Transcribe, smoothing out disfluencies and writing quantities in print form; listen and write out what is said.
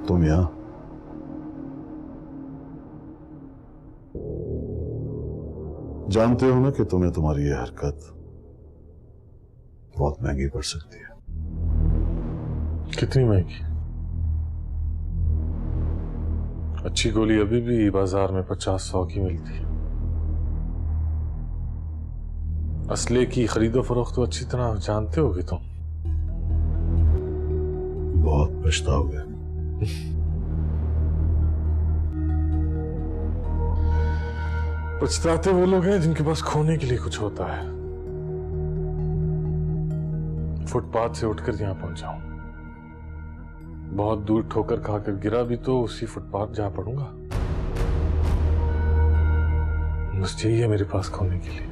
तुम यहां जानते हो ना कि तुम्हें तुम्हारी यह हरकत बहुत महंगी पड़ सकती है। कितनी महंगी? अच्छी गोली अभी भी बाजार में 50-100 की मिलती है। असले की खरीदो फरोख्त तो अच्छी तरह जानते होगे तुम। बहुत पछताओगे। पछताते वो लोग हैं जिनके पास खोने के लिए कुछ होता है। फुटपाथ से उठकर यहां पहुंचा हूं। बहुत दूर ठोकर खाकर गिरा भी तो उसी फुटपाथ जा पड़ूंगा। बस यही है मेरे पास खोने के लिए।